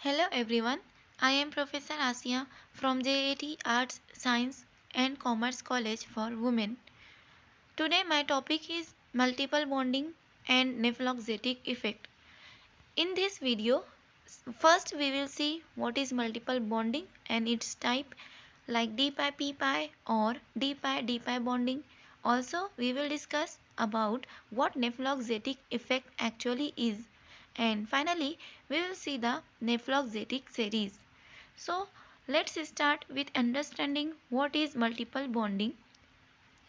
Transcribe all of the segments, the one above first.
Hello everyone, I am Professor Asia from JAT Arts, Science and Commerce College for Women. Today my topic is multiple bonding and nephroxetic effect. In this video, first we will see what is multiple bonding and its type like D-pi P-pi or D-pi D-pi bonding. Also, we will discuss about what nephroxetic effect actually is. And finally, we will see the nephroxetic series. So, let's start with understanding what is multiple bonding.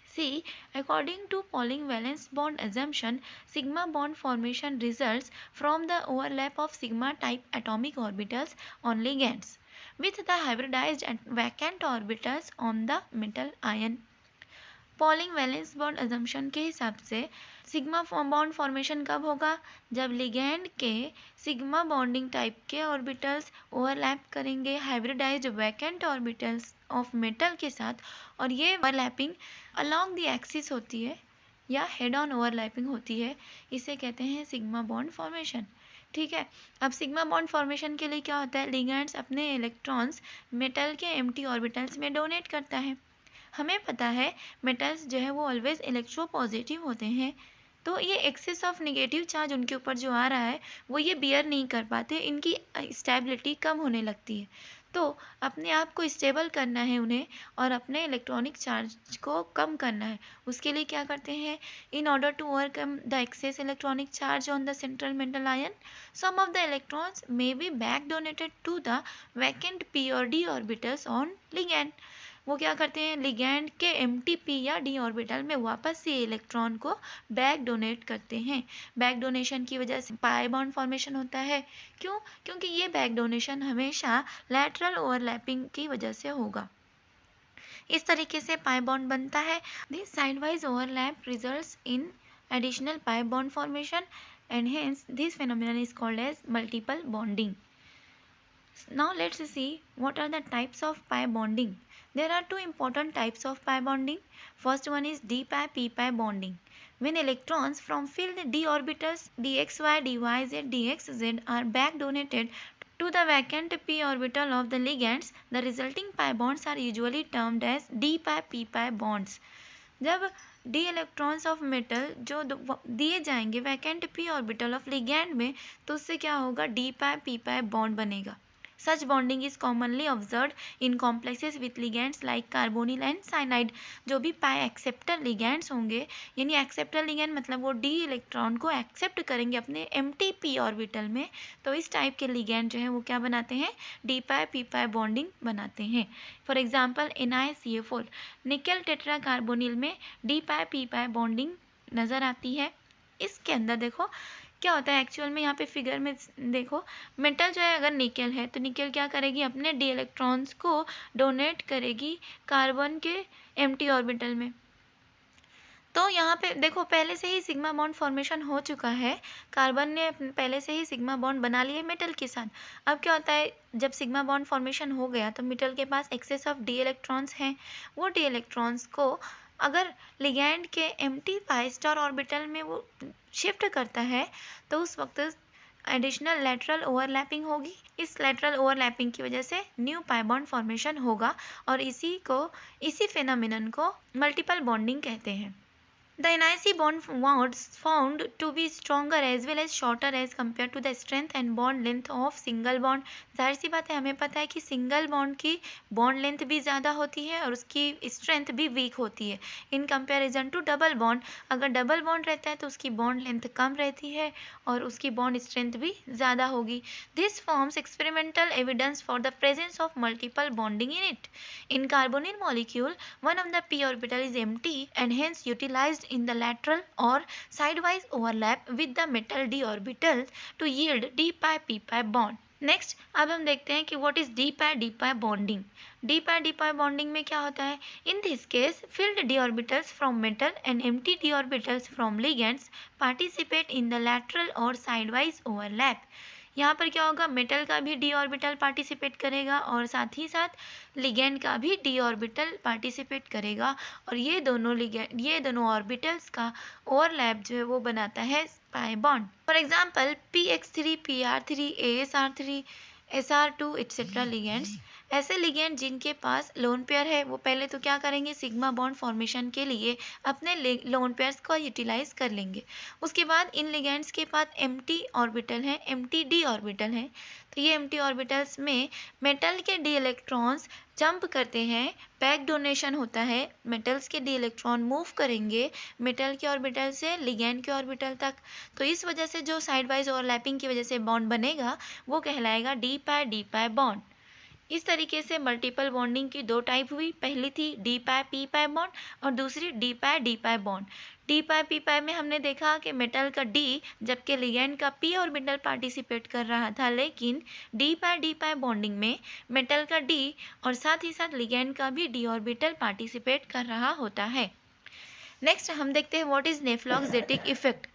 See, according to Pauling valence bond assumption, sigma bond formation results from the overlap of sigma type atomic orbitals on ligands with the hybridized and vacant orbitals on the metal ion. Polling valence bond assumption के हिसाब से sigma bond formation कब होगा जब ligand के sigma bonding type के orbitals overlap करेंगे hybridised vacant orbitals of metal के साथ और ये ओवरलैपिंग अलोंग द एक्सिस होती है या हेड ऑन ओवरलैपिंग होती है। इसे कहते हैं सिग्मा बॉन्ड फॉर्मेशन। ठीक है, अब सिग्मा बॉन्ड फॉर्मेशन के लिए क्या होता है, लिगैंड्स अपने इलेक्ट्रॉन्स मेटल के एम्प्टी ऑर्बिटल्स में डोनेट करता है। हमें पता है मेटल्स जो है वो ऑलवेज इलेक्ट्रो पॉजिटिव होते हैं, तो ये एक्सेस ऑफ नेगेटिव चार्ज उनके ऊपर जो आ रहा है वो ये बियर नहीं कर पाते, इनकी स्टेबिलिटी कम होने लगती है। तो अपने आप को स्टेबल करना है उन्हें और अपने इलेक्ट्रॉनिक चार्ज को कम करना है। उसके लिए क्या करते हैं, in order to overcome the excess electronic charge on the central metal ion some of the electrons may be back donated to the vacant p और डी ऑर्बिटल्स ऑन लिगैंड। वो क्या करते हैं, लिगैंड के एमटीपी या D orbital में वापस से इलेक्ट्रॉन को बैक डोनेट करते हैं। बैक डोनेशन की वजह से पाई बॉन्ड फॉर्मेशन होता है। क्यों? क्योंकि ये बैक डोनेशन हमेशा लैटरल ओवरलैपिंग की वजह से होगा। इस तरीके से पाई बॉन्ड बनता है। This sideways overlap results in additional pi bond formation and hence this phenomenon is called as multiple bonding. Now let's see what are the types of pi bonding. There are two important types of pi bonding. First one is d-pi p-pi bonding. When electrons from filled d orbitals dxy, dyz, dxz are back donated to the vacant p orbital of the ligands, the resulting pi bonds are usually termed as d-pi p-pi bonds. जब D electrons of metal जो दिए जाएंगे vacant P orbital of ligand में, तो उससे क्या होगा, D पाई P pi bond बनेगा। Such bonding is commonly observed in complexes with ligands like carbonyl and cyanide. जो भी पाई एक्सेप्टर लिगैंड्स होंगे, यानी एक्सेप्टर लिगैंड मतलब वो डी इलेक्ट्रॉन को एक्सेप्ट करेंगे अपने एमटीपी ऑर्बिटल में, तो इस टाइप के लिगैंड जो है वो क्या बनाते हैं, डी पाई पी पाई बॉन्डिंग बनाते हैं। For example NiCl4 nickel tetra carbonyl में डी पाई पी पाई बॉन्डिंग नज़र आती है। इसके अंदर देखो क्या होता है, एक्चुअल में यहाँ पे फिगर में देखो, मेटल जो है अगर निकेल है तो निकेल क्या करेगी, अपने डी इलेक्ट्रॉन्स को डोनेट करेगी कार्बन के एम्प्टी ऑर्बिटल में। तो यहाँ पे देखो पहले से ही सिग्मा बॉन्ड फॉर्मेशन हो चुका है, कार्बन ने पहले से ही सिग्मा बॉन्ड बना लिया मेटल के साथ। अब क्या होता है, जब सिग्मा बॉन्ड फॉर्मेशन हो गया तो मेटल के पास एक्सेस ऑफ डी इलेक्ट्रॉन्स हैं। वो डी इलेक्ट्रॉन्स को अगर लिगैंड के एम्प्टी पाई स्टार ऑर्बिटल में वो शिफ्ट करता है तो उस वक्त एडिशनल लेटरल ओवरलैपिंग होगी। इस लेटरल ओवरलैपिंग की वजह से न्यू पाई बॉन्ड फॉर्मेशन होगा और इसी फेनोमेनन को मल्टीपल बॉन्डिंग कहते हैं। The NiC bond was found to be stronger as well as shorter as compared to the strength and bond length of single bond. जाहिर सी बात है, हमें पता है कि सिंगल बॉन्ड की बॉन्ड लेंथ भी ज़्यादा होती है और उसकी स्ट्रेंथ भी वीक होती है in comparison to double bond. अगर डबल बॉन्ड रहता है तो उसकी बॉन्ड लेंथ कम रहती है और उसकी बॉन्ड स्ट्रेंथ भी ज़्यादा होगी। This forms experimental evidence for the presence of multiple bonding in it. In carbonyl molecule, one of the p orbital is empty and hence utilized in the lateral or sidewise overlap with the metal d orbital to yield d pi p pi bond. Next अब हम देखते हैं कि what is D pi bonding. D pi bonding में क्या होता है, in this case filled d orbitals from metal and empty d orbitals from ligands participate in the lateral or sidewise overlap. यहाँ पर क्या होगा, मेटल का भी डी ऑर्बिटल पार्टिसिपेट करेगा और साथ ही साथ लिगेंड का भी डी ऑर्बिटल पार्टिसिपेट करेगा और ये दोनों ऑर्बिटल्स का ओवरलैप जो है वो बनाता है pi bond. For example PX3 PR3 ASR3 Sr2 etcetera ligands. ऐसे लिगेंड जिनके पास लोन पेयर है वो पहले तो क्या करेंगे, सिग्मा बॉन्ड फॉर्मेशन के लिए अपने लोन पेयर्स को यूटिलाइज कर लेंगे। उसके बाद इन लिगेंड्स के पास एम्प्टी ऑर्बिटल है, एम्प्टी डी ऑर्बिटल है। तो ये एम्प्टी ऑर्बिटल्स में मेटल के डी इलेक्ट्रॉन्स जंप करते हैं, बैक डोनेशन होता है, मेटल्स के डी इलेक्ट्रॉन मूव करेंगे मेटल के ऑर्बिटल से लिगेंड के ऑर्बिटल तक। तो इस वजह से जो साइड वाइज ओवरलैपिंग की वजह से बॉन्ड बनेगा वो कहलाएगा डी पाई बॉन्ड। इस तरीके से मल्टीपल बॉन्डिंग की दो टाइप हुई, पहली थी डी पाई पी पाई बॉन्ड और दूसरी डी पाई बॉन्ड। डी पाई पी पाई में हमने देखा कि मेटल का डी जबकि लिगेंड का पी ऑर्बिटल पार्टिसिपेट कर रहा था, लेकिन डी पाई बॉन्डिंग में मेटल का डी और साथ ही साथ लिगेंड का भी डी ऑर्बिटल पार्टिसिपेट कर रहा होता है। नेक्स्ट हम देखते हैं what is nephelauxetic effect.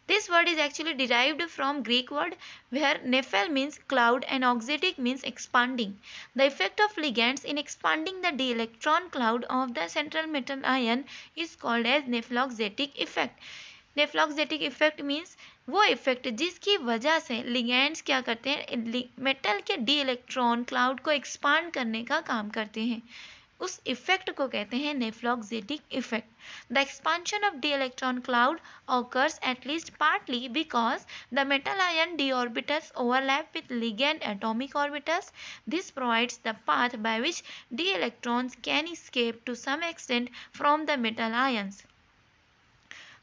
This word is actually derived from Greek word where nephel means cloud and auxetic means expanding. The effect of ligands in expanding the d electron cloud of the central metal ion is called as nephloxetic effect. Nephelauxetic effect means वो effect जिसकी वजह से ligands क्या करते हैं, metal के d electron cloud को expand करने का काम करते हैं। उस इफेक्ट को कहते हैं nephelauxetic effect. The expansion of d electron cloud occurs at least partly because the metal ion d orbitals overlap with ligand atomic orbitals. This provides the path by which d electrons can escape to some extent from the metal ions.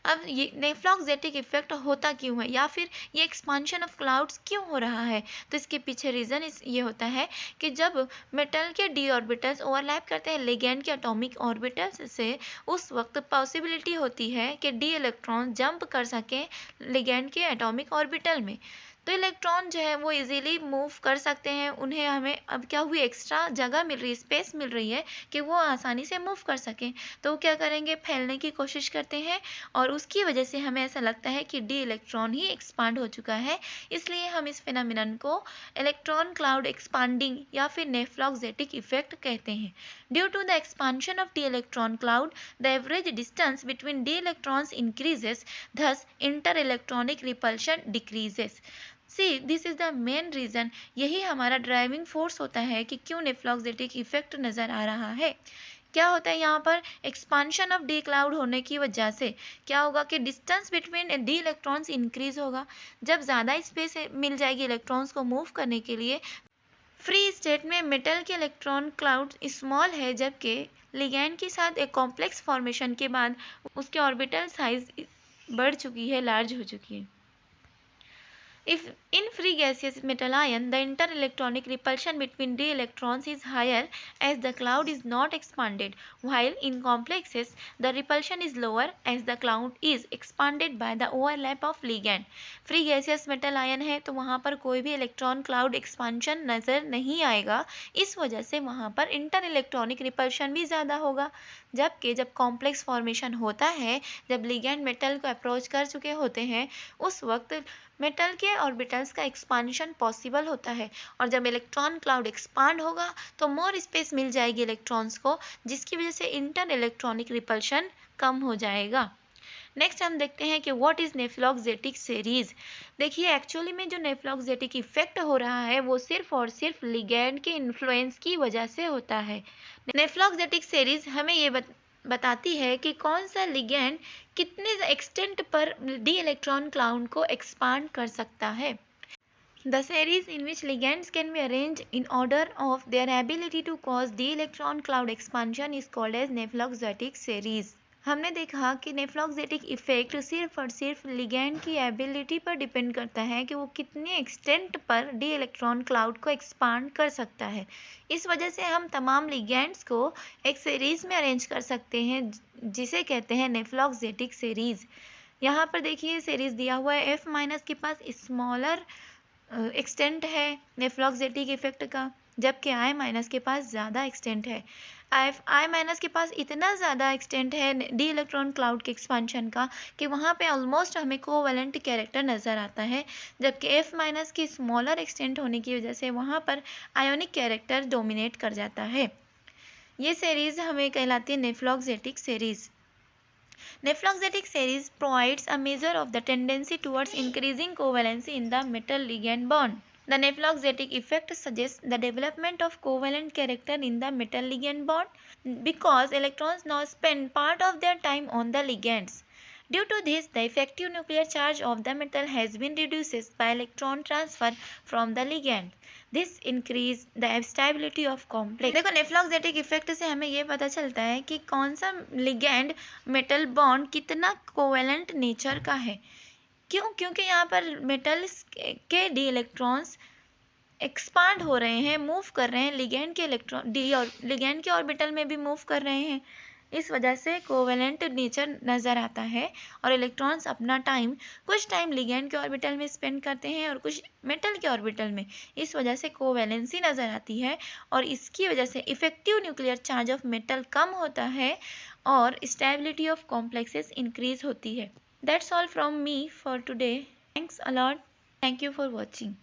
अब ये नेफ्लॉक्सेटिक effect होता क्यों है, या फिर ये expansion of clouds क्यों हो रहा है, तो इसके पीछे रीज़न ये होता है कि जब मेटल के डी ऑर्बिटल्स ओवरलैप करते हैं लिगेंड के एटॉमिक ऑर्बिटल्स से, उस वक्त पॉसिबिलिटी होती है कि डी इलेक्ट्रॉन जंप कर सकें लिगेंड के एटॉमिक ऑर्बिटल में। तो इलेक्ट्रॉन जो है वो इजीली मूव कर सकते हैं, उन्हें हमें अब क्या हुई एक्स्ट्रा जगह मिल रही है, स्पेस मिल रही है कि वो आसानी से मूव कर सकें। तो वो क्या करेंगे, फैलने की कोशिश करते हैं और उसकी वजह से हमें ऐसा लगता है कि डी इलेक्ट्रॉन ही एक्सपांड हो चुका है। इसलिए हम इस फिनोमिनन को इलेक्ट्रॉन क्लाउड एक्सपांडिंग या फिर नेफ्लॉक्सेटिक इफेक्ट कहते हैं। Due to the expansion of d electron cloud the average distance between d electrons increases, thus inter-electronic repulsion decreases. See this is the main reason, यही हमारा ड्राइविंग फोर्स होता है कि क्यों नेफ्लॉक्सेटिक इफेक्ट नज़र आ रहा है। क्या होता है यहाँ पर, एक्सपांशन ऑफ डी क्लाउड होने की वजह से क्या होगा कि distance between d electrons increase होगा। जब ज़्यादा स्पेस मिल जाएगी इलेक्ट्रॉन्स को मूव करने के लिए, फ्री स्टेट में मेटल के इलेक्ट्रॉन क्लाउड स्मॉल है, जबकि लिगैंड के साथ एक कॉम्प्लेक्स फॉर्मेशन के बाद उसके ऑर्बिटल साइज बढ़ चुकी है, लार्ज हो चुकी है। If in free gaseous metal ion, the inter-electronic repulsion between d electrons is higher as the cloud is not expanded, while in complexes, the repulsion is lower as the cloud is expanded by the overlap of ligand. Free gaseous metal ion है तो वहाँ पर कोई भी electron cloud expansion नज़र नहीं आएगा, इस वजह से वहाँ पर इंटर इलेक्ट्रॉनिक रिपल्शन भी ज़्यादा होगा। जबकि जब कॉम्प्लेक्स फॉर्मेशन होता है, जब लिगैंड मेटल को अप्रोच कर चुके होते हैं, उस वक्त मेटल के ऑर्बिटल्स का एक्सपांशन पॉसिबल होता है, और जब इलेक्ट्रॉन क्लाउड एक्सपांड होगा तो मोर स्पेस मिल जाएगी इलेक्ट्रॉन्स को, जिसकी वजह से इंटर इलेक्ट्रॉनिक रिपल्शन कम हो जाएगा। नेक्स्ट हम देखते हैं कि व्हाट इज नेफ्लॉक्सेटिक सीरीज। देखिए एक्चुअली में जो नेफ्लॉक्सेटिक इफेक्ट हो रहा है वो सिर्फ और सिर्फ लिगैंड के इन्फ्लुएंस की वजह से होता है। नेफ्लॉक्सेटिक सीरीज हमें ये बताती है कि कौन सा लिगैंड कितने एक्सटेंट पर डी इलेक्ट्रॉन क्लाउड को एक्सपांड कर सकता है। The series in which ligands can be arranged in order of their ability to cause d electron cloud expansion is called as नेफ्लॉक्सेटिक series। हमने देखा कि नेफ्लॉक्सेटिक इफेक्ट सिर्फ और सिर्फ लिगैंड की एबिलिटी पर डिपेंड करता है कि वो कितने एक्सटेंट पर डी इलेक्ट्रॉन क्लाउड को एक्सपांड कर सकता है। इस वजह से हम तमाम लिगैंड्स को एक सीरीज में अरेंज कर सकते हैं, जिसे कहते हैं नेफ्लॉक्सेटिक सीरीज। यहाँ पर देखिए सीरीज दिया हुआ है, F माइनस के पास स्मॉलर एक्सटेंट है नेफ्लॉक्सेटिक इफेक्ट का, जबकि I माइनस के पास ज़्यादा एक्सटेंट है। I माइनस के पास इतना ज़्यादा एक्सटेंट है डी इलेक्ट्रॉन क्लाउड के एक्सपांशन का कि वहाँ पे ऑलमोस्ट हमें कोवैलेंट कैरेक्टर नज़र आता है, जबकि F माइनस की स्मॉलर एक्सटेंट होने की वजह से वहाँ पर आयोनिक कैरेक्टर डोमिनेट कर जाता है। ये सीरीज हमें कहलाती है नेफ्लॉक्सेटिक series. Nephloxetic series provides a measure of the tendency towards increasing covalency in the metal ligand bond. The Nephloxetic effect suggests the development of covalent character in the metal ligand bond because electrons now spend part of their time on the ligands. Due to this, the effective nuclear charge of the metal has been reduced by electron transfer from the ligand. This increase the stability of complex. देखो नेफ्लॉक्सेटिक effect से हमें ये पता चलता है कि कौन सा लिगैंड मेटल बॉन्ड कितना कोवेलेंट नेचर का है। क्यों? क्योंकि यहाँ पर मेटल्स के डी इलेक्ट्रॉन्स एक्सपांड हो रहे हैं, मूव कर रहे हैं, लिगैंड के इलेक्ट्रॉन डी और लिगैंड के ऑर्बिटल में भी मूव कर रहे हैं। इस वजह से कोवेलेंट नेचर नज़र आता है और इलेक्ट्रॉन्स अपना टाइम कुछ टाइम लिगैंड के ऑर्बिटल में स्पेंड करते हैं और कुछ मेटल के ऑर्बिटल में। इस वजह से कोवेलेंसी नज़र आती है और इसकी वजह से effective nuclear charge of metal कम होता है और स्टेबिलिटी ऑफ कॉम्प्लेक्सेस इंक्रीज होती है। That's all from me for today. Thanks a lot. Thank you for watching.